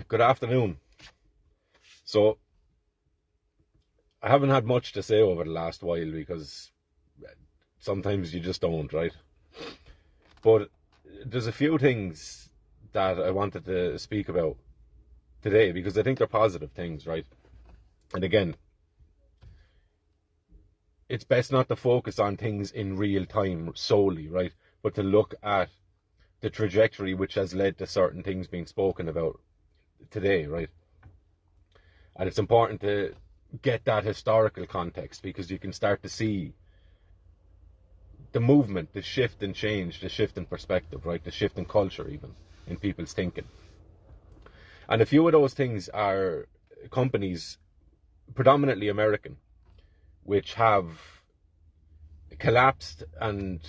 Good afternoon. So, I haven't had much to say over the last while because sometimes you just don't, right? But there's a few things that I wanted to speak about today because I think they're positive things, right? And again, it's best not to focus on things in real time solely, right? But to look at the trajectory which has led to certain things being spoken about today, right? And it's important to get that historical context because you can start to see the movement, the shift in change, the shift in perspective, right? The shift in culture, even in people's thinking. And a few of those things are companies, predominantly American, which have collapsed and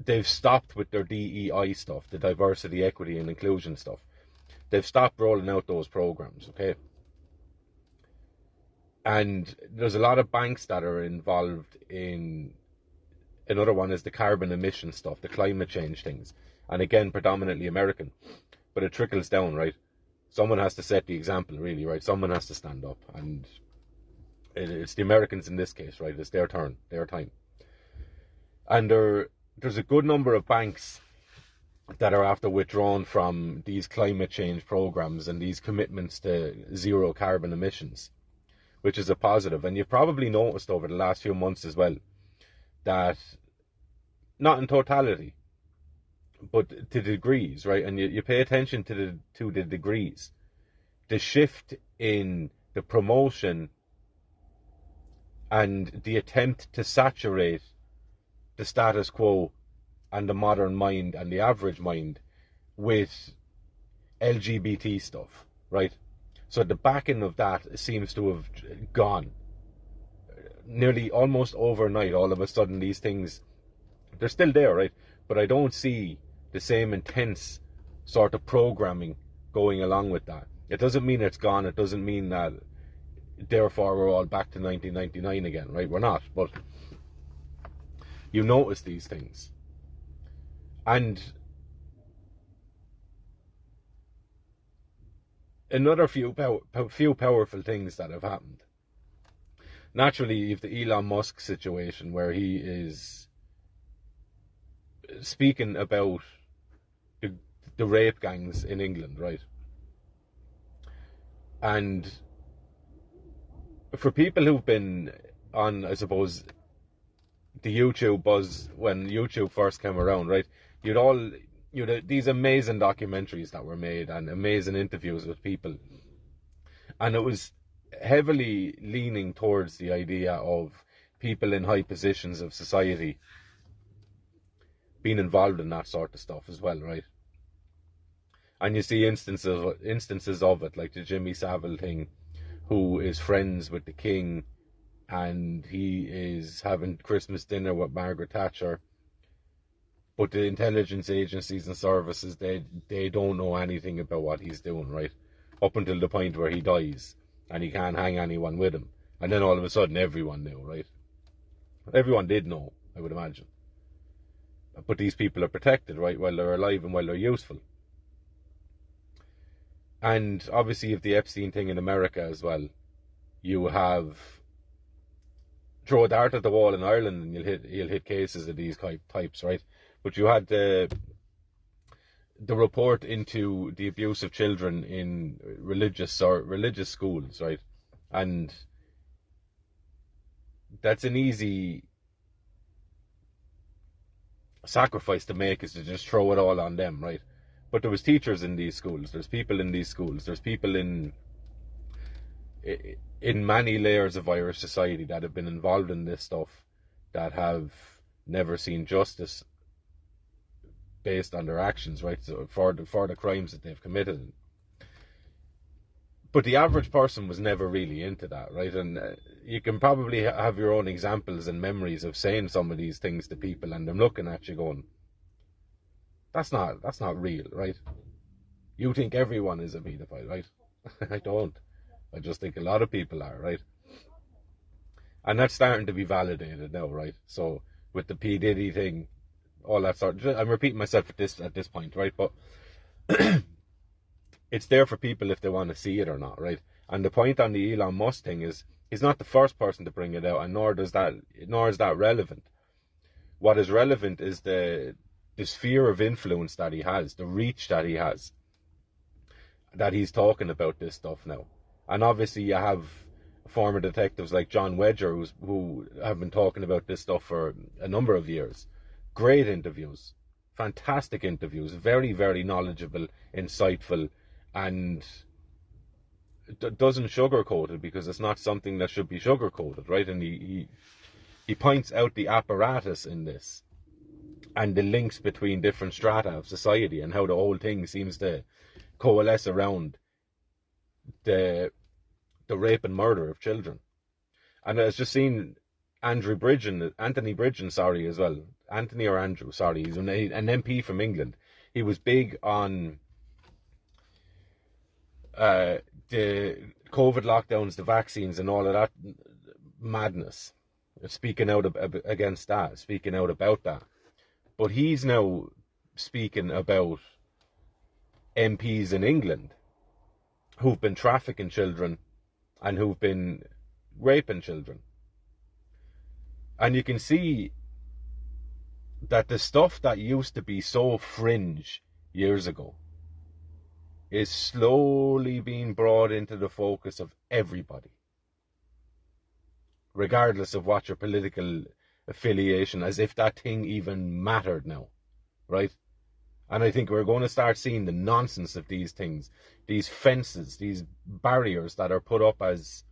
they've stopped with their DEI stuff, the diversity, equity, and inclusion stuff. They've stopped rolling out those programs, okay? And there's a lot of banks that are involved in. Another one is the carbon emission stuff, the climate change things. And again, predominantly American. But it trickles down, right? Someone has to set the example, really, right? Someone has to stand up. And it's the Americans in this case, right? It's their turn, their time. And there's a good number of banks that are after withdrawn from these climate change programs and these commitments to zero carbon emissions, which is a positive. And you've probably noticed over the last few months as well that, not in totality, but to degrees, right? And you pay attention to the degrees. The shift in the promotion and the attempt to saturate the status quo and the modern mind and the average mind with LGBT stuff, right? So the backing of that seems to have gone. Nearly almost overnight, all of a sudden, these things, they're still there, right? But I don't see the same intense sort of programming going along with that. It doesn't mean it's gone. It doesn't mean that, therefore, we're all back to 1999 again, right? We're not. But you notice these things. And another few powerful things that have happened. Naturally, you have the Elon Musk situation where he is speaking about the rape gangs in England, right? And for people who've been on, I suppose, the YouTube buzz when YouTube first came around, right? You'd these amazing documentaries that were made and amazing interviews with people. And it was heavily leaning towards the idea of people in high positions of society being involved in that sort of stuff as well, right? And you see instances of it, like the Jimmy Savile thing, who is friends with the king, and he is having Christmas dinner with Margaret Thatcher. But the intelligence agencies and services, they don't know anything about what he's doing, right? Up until the point where he dies, and he can't hang anyone with him. And then all of a sudden, everyone knew, right? Everyone did know, I would imagine. But these people are protected, right, while they're alive and while they're useful. And obviously, you have the Epstein thing in America as well. You have throw a dart at the wall in Ireland, and you'll hit cases of these types, right? But you had the report into the abuse of children in religious schools, right? And that's an easy sacrifice to make, is to just throw it all on them, right? But there was teachers in these schools, there's people in these schools, there's people in many layers of Irish society that have been involved in this stuff that have never seen justice based on their actions, right? So for the crimes that they've committed. But the average person was never really into that, right? And you can probably have your own examples and memories of saying some of these things to people and them looking at you going, that's not real, right? You think everyone is a paedophile, right? I don't. I just think a lot of people are, right? And that's starting to be validated now, right? So with the P. Diddy thing, all that sort of, I'm repeating myself at this point, right? But it's there for people if they want to see it or not, right? And the point on the Elon Musk thing is, he's not the first person to bring it out, and nor is that relevant. What is relevant is the sphere of influence that he has, the reach that he has, that he's talking about this stuff now. And obviously you have former detectives like John Wedger who have been talking about this stuff for a number of years. Great interviews, fantastic interviews, very, very knowledgeable, insightful, and doesn't sugarcoat it, because it's not something that should be sugarcoated, right? And he points out the apparatus in this and the links between different strata of society and how the whole thing seems to coalesce around the rape and murder of children. And I was just seen Anthony Bridgen, sorry, as well. Anthony or Andrew, sorry. He's an MP from England. He was big on the COVID lockdowns, the vaccines, and all of that madness. Speaking out against that, speaking out about that. But he's now speaking about MPs in England who've been trafficking children and who've been raping children. And you can see that the stuff that used to be so fringe years ago is slowly being brought into the focus of everybody, regardless of what your political affiliation, as if that thing even mattered now, right? And I think we're going to start seeing the nonsense of these things, these fences, these barriers that are put up as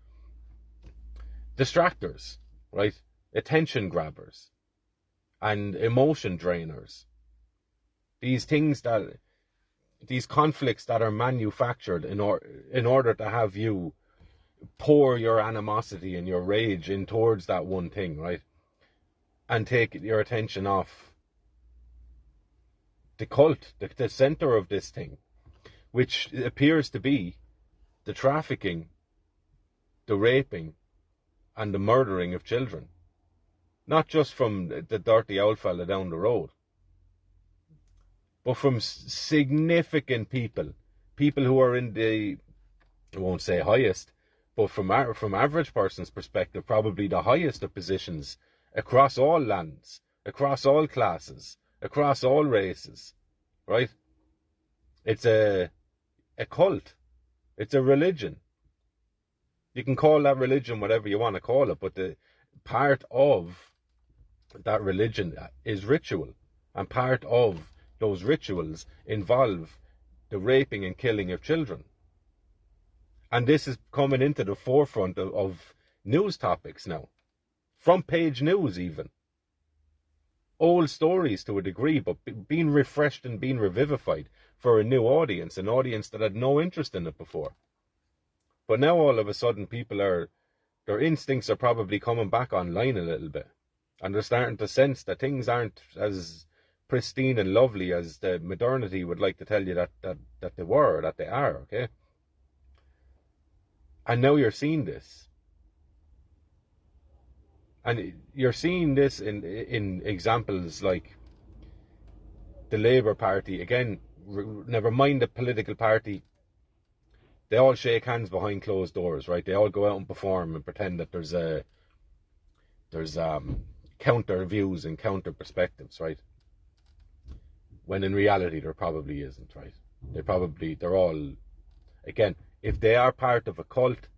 distractors, right? Attention grabbers and emotion drainers. These conflicts that are manufactured in order to have you pour your animosity and your rage in towards that one thing, right? And take your attention off the cult, the center of this thing, which appears to be the trafficking, the raping, and the murdering of children. Not just from the dirty old fella down the road, but from significant people who are in the, I won't say highest, but from average person's perspective, probably the highest of positions across all lands, across all classes, across all races, right? It's a cult. It's a religion. You can call that religion whatever you want to call it, but the part of that religion is ritual, and part of those rituals involve the raping and killing of children. And this is coming into the forefront of news topics now. Front page news even. Old stories to a degree, but being refreshed and being revivified for a new audience, an audience that had no interest in it before. But now all of a sudden their instincts are probably coming back online a little bit. And they're starting to sense that things aren't as pristine and lovely as the modernity would like to tell you that they were, or that they are, okay? And now you're seeing this. And you're seeing this in examples like the Labour Party. Again, never mind the political party. They all shake hands behind closed doors, right? They all go out and perform and pretend that there's counter views and counter perspectives, right? When in reality there probably isn't, right? They're all, again, if they are part of a cult,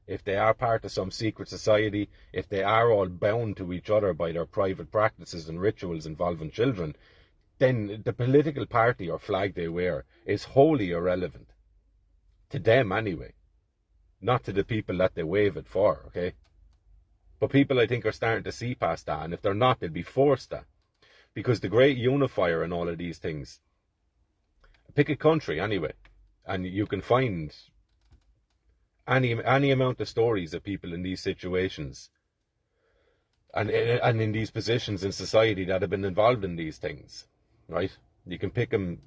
if they are part of some secret society, if they are all bound to each other by their private practices and rituals involving children, then the political party or flag they wear is wholly irrelevant. To them anyway. Not to the people that they wave it for, okay? But people, I think, are starting to see past that, and if they're not, they'll be forced that. Because the great unifier in all of these things, pick a country anyway, and you can find any amount of stories of people in these situations and in these positions in society that have been involved in these things, right? You can pick them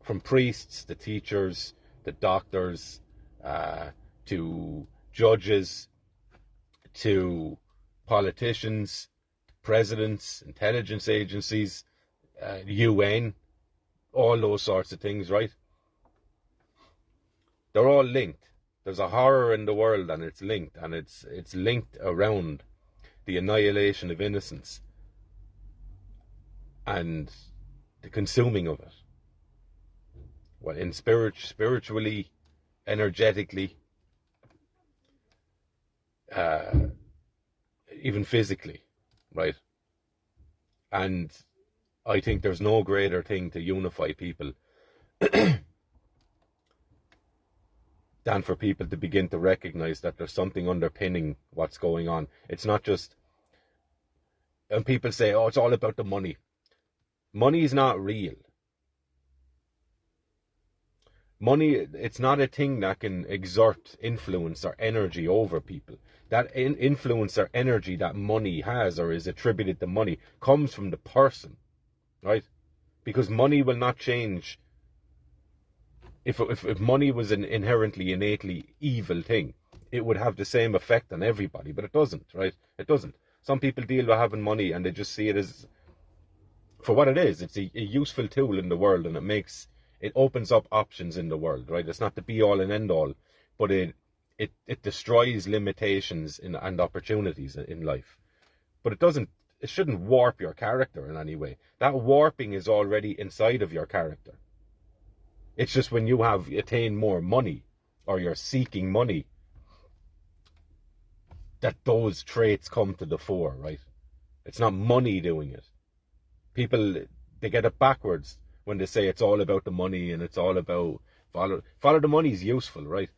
from priests to teachers to doctors to judges to politicians, presidents, intelligence agencies, UN, all those sorts of things, right? They're all linked. There's a horror in the world, and it's linked, and it's linked around the annihilation of innocence and the consuming of it. Well, in spiritually, energetically, even physically, right? And I think there's no greater thing to unify people than for people to begin to recognize that there's something underpinning what's going on. It's not just, and people say, oh, it's all about the money. Money is not real. Money, it's not a thing that can exert influence or energy over people. That influence or energy that money has or is attributed to money comes from the person, right? Because money will not change. If money was an inherently, innately evil thing, it would have the same effect on everybody, but it doesn't, right? It doesn't. Some people deal with having money and they just see it as, for what it is. It's a useful tool in the world, and it opens up options in the world, right? It's not the be all and end all, but it destroys limitations and opportunities in life. But it shouldn't warp your character in any way. That warping is already inside of your character. It's just when you have attained more money, or you're seeking money, that those traits come to the fore, right? It's not money doing it. People, they get it backwards when they say it's all about the money and it's all about follow the money is useful, right?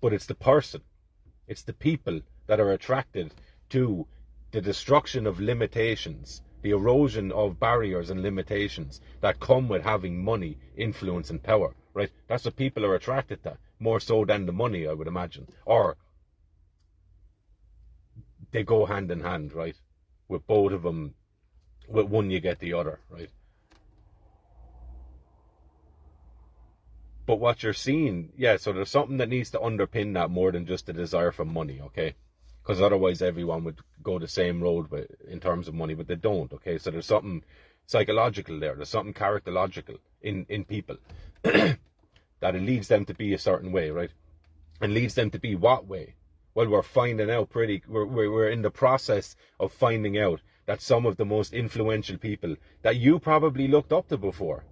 But it's the person, it's the people that are attracted to the destruction of limitations, the erosion of barriers and limitations that come with having money, influence and power, right? That's what people are attracted to, more so than the money, I would imagine. Or they go hand in hand, right? With both of them, with one you get the other, right? But what you're seeing, yeah, so there's something that needs to underpin that more than just the desire for money, okay? Because otherwise everyone would go the same road in terms of money, but they don't, okay? So there's something psychological there. There's something characterological in people that it leads them to be a certain way, right? And leads them to be what way? Well, we're finding out we're in the process of finding out that some of the most influential people that you probably looked up to before,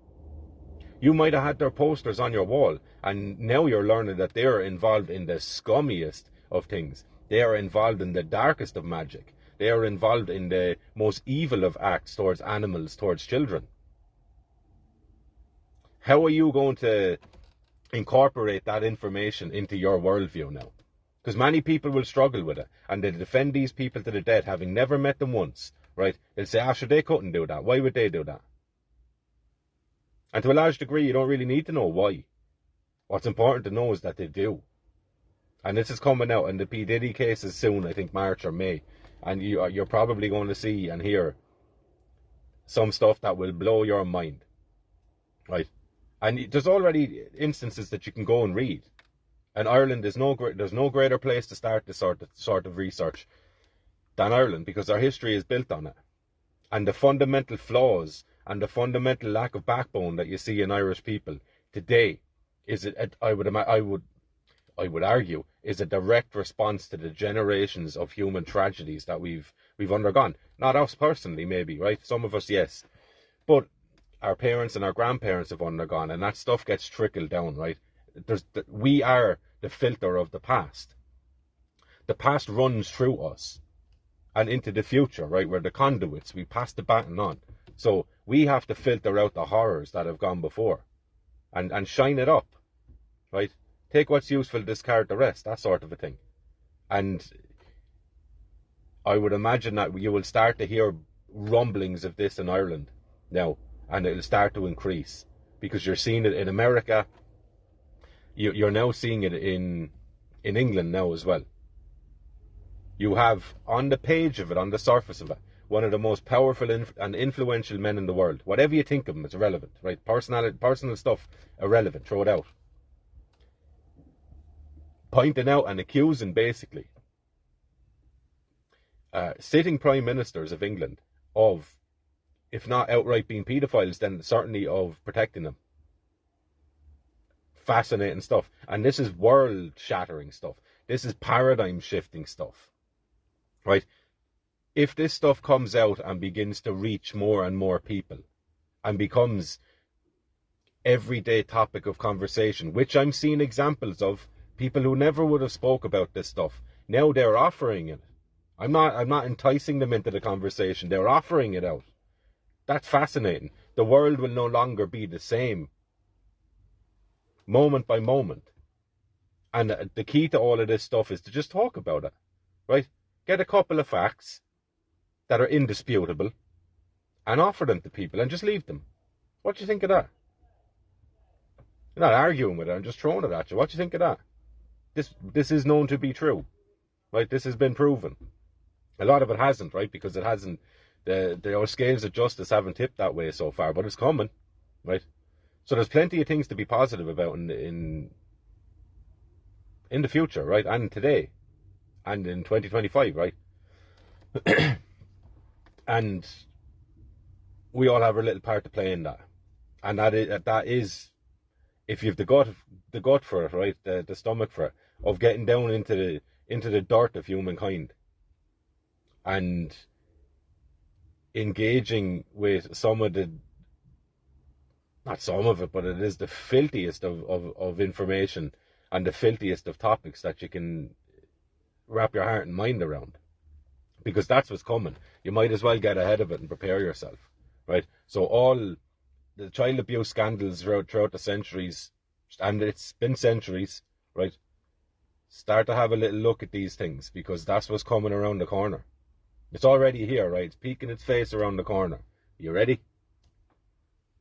you might have had their posters on your wall, and now you're learning that they're involved in the scummiest of things. They are involved in the darkest of magic. They are involved in the most evil of acts towards animals, towards children. How are you going to incorporate that information into your worldview now? Because many people will struggle with it, and they defend these people to the death, having never met them once, right? They'll say, sure, they couldn't do that. Why would they do that? And to a large degree, you don't really need to know why. What's important to know is that they do. And this is coming out, and the P. Diddy case is soon, I think March or May. And you're probably going to see and hear some stuff that will blow your mind, right? And there's already instances that you can go and read. And Ireland is there's no greater place to start this sort of research than Ireland, because our history is built on it. And the fundamental flaws and the fundamental lack of backbone that you see in Irish people today I would argue, is a direct response to the generations of human tragedies that we've undergone. Not us personally, maybe, right? Some of us, yes. But our parents and our grandparents have undergone, and that stuff gets trickled down, right? We are the filter of the past. The past runs through us and into the future, right? We're the conduits. We pass the baton on. So we have to filter out the horrors that have gone before and shine it up, right? Take what's useful, discard the rest, that sort of a thing. And I would imagine that you will start to hear rumblings of this in Ireland now, and it'll start to increase, because you're seeing it in America. You're now seeing it in England now as well. You have on the page of it, on the surface of it, one of the most powerful and influential men in the world. Whatever you think of him, it's irrelevant, right? Personal stuff, irrelevant, throw it out. Pointing out and accusing, basically, sitting prime ministers of England of, if not outright being paedophiles, then certainly of protecting them. fascinating stuff. And this is world-shattering stuff. This is paradigm-shifting stuff, right? If this stuff comes out and begins to reach more and more people and becomes everyday topic of conversation, which I'm seeing examples of, people who never would have spoke about this stuff, now they're offering it. I'm not enticing them into the conversation. They're offering it out. That's fascinating. The world will no longer be the same, moment by moment. And the key to all of this stuff is to just talk about it, right? Get a couple of facts that are indisputable and offer them to people and just leave them. What do you think of that? You're not arguing with it, I'm just throwing it at you. What do you think of that? This is known to be true, right? This has been proven. A lot of it hasn't, right? Because it hasn't, the scales of justice haven't tipped that way so far, but it's coming, right? So there's plenty of things to be positive about in the future, right? And today, and in 2025, right? And we all have our little part to play in that. And that is if you've the gut for it, right? The stomach for it, of getting down into the dirt of humankind and engaging with some of the, not some of it, but it is the filthiest of information and the filthiest of topics that you can wrap your heart and mind around. Because that's what's coming. You might as well get ahead of it and prepare yourself, right? So all the child abuse scandals throughout the centuries, and it's been centuries, right? Start to have a little look at these things, because that's what's coming around the corner. It's already here, right? It's peeking its face around the corner. You ready?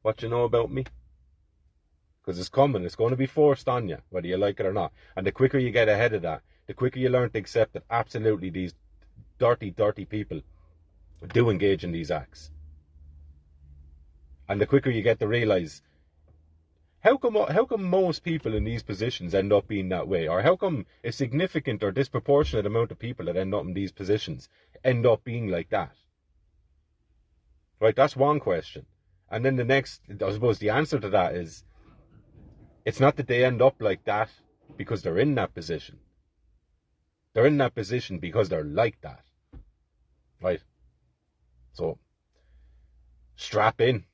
What you know about me? Because it's coming. It's going to be forced on you, whether you like it or not. And the quicker you get ahead of that, the quicker you learn to accept that absolutely these dirty, dirty people do engage in these acts. And the quicker you get to realise, how come most people in these positions end up being that way? Or how come a significant or disproportionate amount of people that end up in these positions end up being like that? Right, that's one question. And then the next, I suppose the answer to that is, it's not that they end up like that because they're in that position. They're in that position because they're like that. Right? So, strap in.